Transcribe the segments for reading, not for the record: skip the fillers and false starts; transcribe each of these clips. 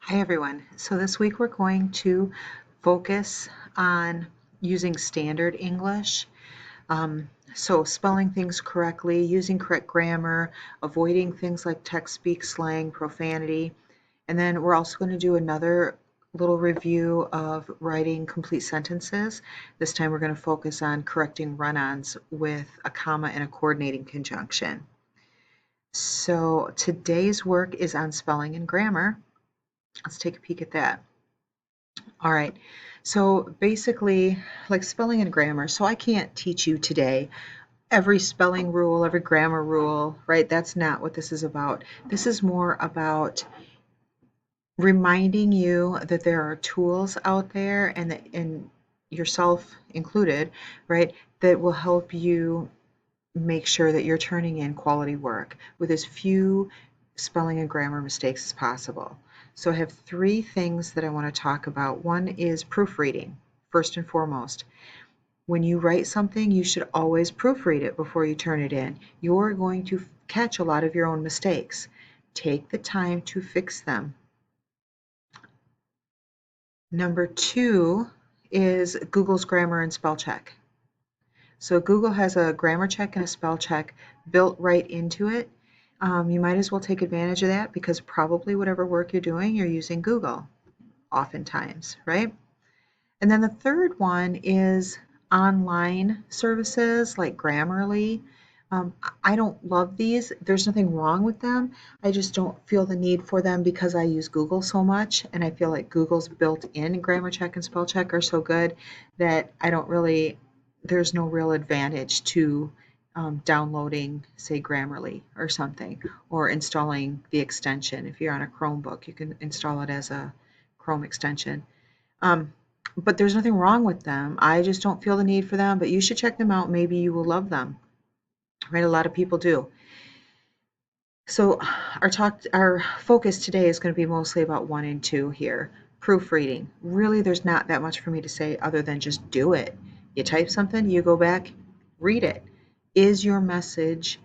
Hi everyone. So this week we're going to focus on using standard English. So spelling things correctly, using correct grammar, avoiding things like text speak, slang, profanity. And then we're also going to do another little review of writing complete sentences. This time we're going to focus on correcting run-ons with a comma and a coordinating conjunction. So today's work is on spelling and grammar. Let's take a peek at that. All right. So basically, like spelling and grammar. So I can't teach you today every spelling rule, every grammar rule, right? That's not what this is about. This is more about reminding you that there are tools out there and yourself included, right, that will help you make sure that you're turning in quality work with as few spelling and grammar mistakes as possible. So I have three things that I want to talk about. One is proofreading, first and foremost. When you write something, you should always proofread it before you turn it in. You're going to catch a lot of your own mistakes. Take the time to fix them. Number two is Google's grammar and spell check. So Google has a grammar check and a spell check built right into it. You might as well take advantage of that because probably whatever work you're doing, you're using Google oftentimes, right? And then the third one is online services like Grammarly. I don't love these. There's nothing wrong with them. I just don't feel the need for them because I use Google so much, and I feel like Google's built-in grammar check and spell check are so good that there's no real advantage to downloading, say, Grammarly or something, or installing the extension. If you're on a Chromebook, you can install it as a Chrome extension. Um, but there's nothing wrong with them. I just don't feel the need for them, but you should check them out. Maybe you will love them, right? A lot of people do. So our focus today is going to be mostly about one and two here. Proofreading. Really, there's not that much for me to say other than just do it. You type something, you go back, read it. Is your message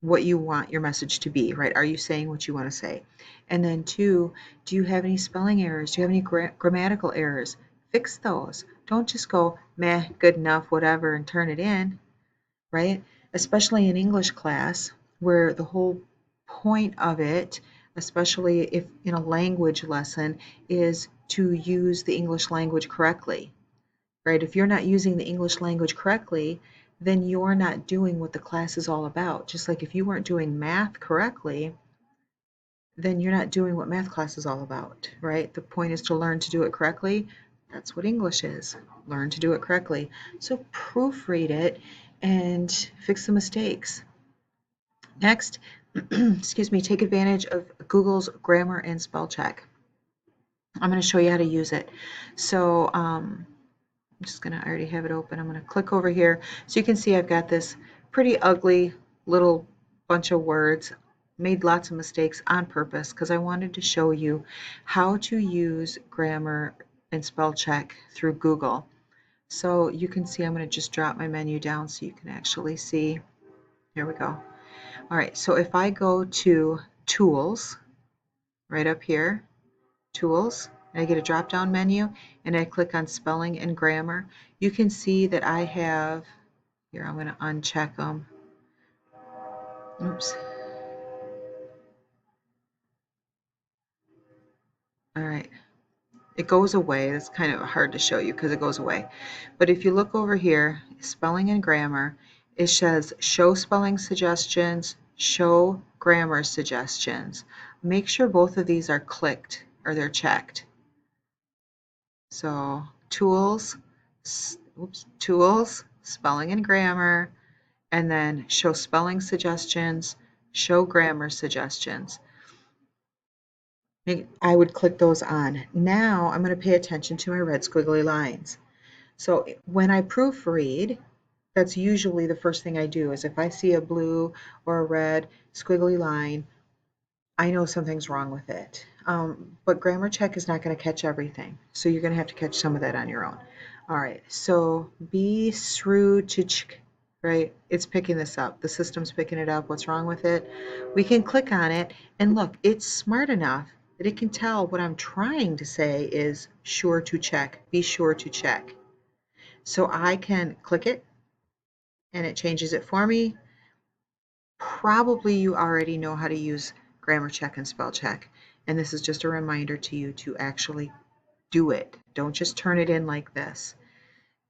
what you want your message to be, right? Are you saying what you want to say? And then two, do you have any spelling errors? Do you have any grammatical errors? Fix those. Don't just go, meh, good enough, whatever, and turn it in, right? Especially in English class, where the whole point of it, especially if in a language lesson, is to use the English language correctly, right? If you're not using the English language correctly, then you're not doing what the class is all about. Just like if you weren't doing math correctly, then you're not doing what math class is all about, right? The point is to learn to do it correctly. That's what English is. Learn to do it correctly. So proofread it and fix the mistakes. Next, excuse me, take advantage of Google's grammar and spell check. I'm going to show you how to use it. So I'm just going to, I already have it open. I'm going to click over here. So you can see I've got this pretty ugly little bunch of words. Made lots of mistakes on purpose because I wanted to show you how to use grammar and spell check through Google. So you can see I'm going to just drop my menu down so you can actually see. Here we go. All right, so if I go to Tools, right up here, Tools, and I get a drop-down menu, and I click on Spelling and Grammar, you can see that I have, here I'm going to uncheck them. Oops. All right. It goes away. It's kind of hard to show you because it goes away. But if you look over here, Spelling and Grammar, it says Show Spelling Suggestions, Show Grammar Suggestions. Make sure both of these are clicked or they're checked. So Tools, Tools, Spelling and Grammar, and then Show Spelling Suggestions, Show Grammar Suggestions. I would click those on. Now I'm going to pay attention to my red squiggly lines. So when I proofread, that's usually the first thing I do is if I see a blue or a red squiggly line, I know something's wrong with it. But grammar check is not going to catch everything. So you're going to have to catch some of that on your own. All right, so be shrewd to, right? It's picking this up. The system's picking it up. What's wrong with it? We can click on it and look, it's smart enough that it can tell what I'm trying to say is sure to check, be sure to check. So I can click it and it changes it for me. Probably you already know how to use grammar check and spell check. And this is just a reminder to you to actually do it. Don't just turn it in like this.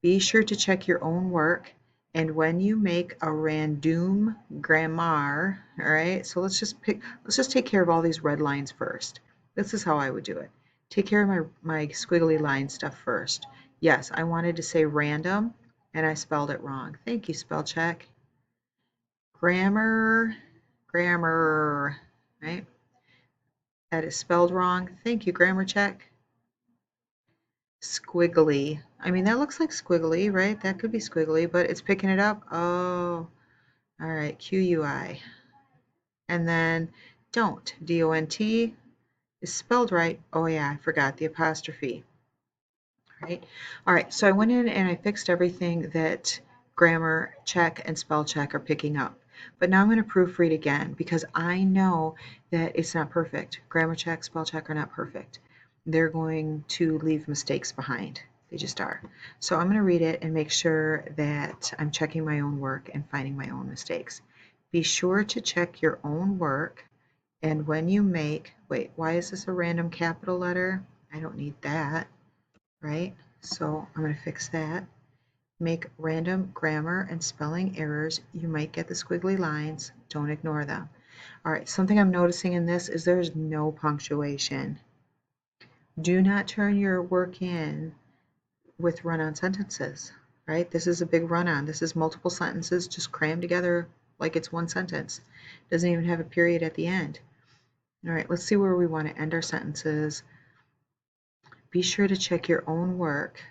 Be sure to check your own work. And when you make a random grammar, all right, so let's just take care of all these red lines first. This is how I would do it. Take care of my squiggly line stuff first. Yes, I wanted to say random and I spelled it wrong. Thank you, spell check. Grammar, right? That is spelled wrong. Thank you, grammar check. Squiggly. I mean, that looks like squiggly, right? That could be squiggly, but it's picking it up. Oh, all right, QUI. And then don't, DONT, is spelled right. Oh yeah, I forgot the apostrophe. All right, so I went in and I fixed everything that grammar check and spell check are picking up. But now I'm going to proofread again because I know that it's not perfect. Grammar check, spell check are not perfect. They're going to leave mistakes behind. They just are. So I'm going to read it and make sure that I'm checking my own work and finding my own mistakes. Be sure to check your own work, and when you make, wait, why is this a random capital letter? I don't need that, right? So I'm going to fix that. Make random grammar and spelling errors. You might get the squiggly lines. Don't ignore them. All right, something I'm noticing in this is there's no punctuation. Do not turn your work in with run-on sentences, right? This is a big run-on. This is multiple sentences just crammed together like it's one sentence. Doesn't even have a period at the end. All right, let's see where we want to end our sentences. Be sure to check your own work.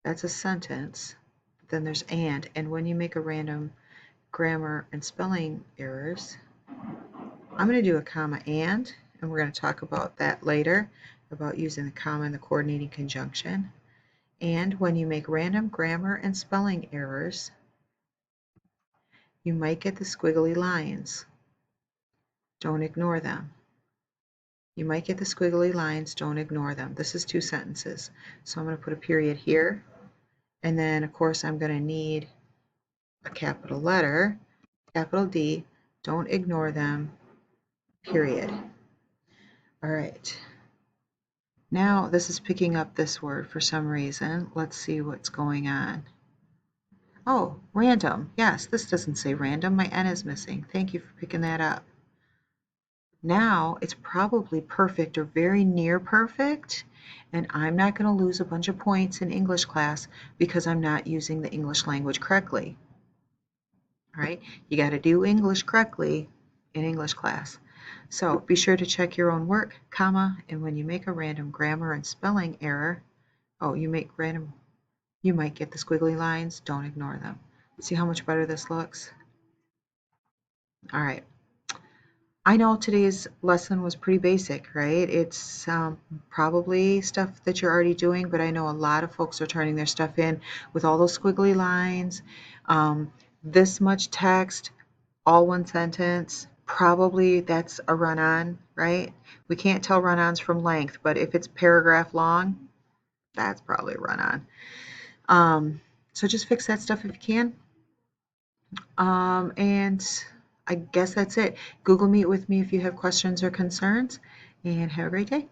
That's a sentence. Then there's and when you make a random grammar and spelling errors, I'm going to do a comma and we're going to talk about that later, about using the comma and the coordinating conjunction. And when you make random grammar and spelling errors, you might get the squiggly lines. Don't ignore them. You might get the squiggly lines, don't ignore them. This is two sentences. So I'm going to put a period here. And then, of course, I'm going to need a capital letter, capital D. Don't ignore them, period. All right. Now this is picking up this word for some reason. Let's see what's going on. Oh, random. Yes, this doesn't say random. My N is missing. Thank you for picking that up. Now it's probably perfect or very near perfect, and I'm not going to lose a bunch of points in English class because I'm not using the English language correctly. All right, you got to do English correctly in English class. So be sure to check your own work, comma, and when you make a random grammar and spelling error, you might get the squiggly lines, don't ignore them. See how much better this looks? All right. I know today's lesson was pretty basic, right? It's probably stuff that you're already doing, but I know a lot of folks are turning their stuff in with all those squiggly lines, this much text, all one sentence. Probably that's a run-on, right? We can't tell run-ons from length, but if it's paragraph long, that's probably a run-on. So just fix that stuff if you can. And I guess that's it. Google Meet with me if you have questions or concerns, and have a great day.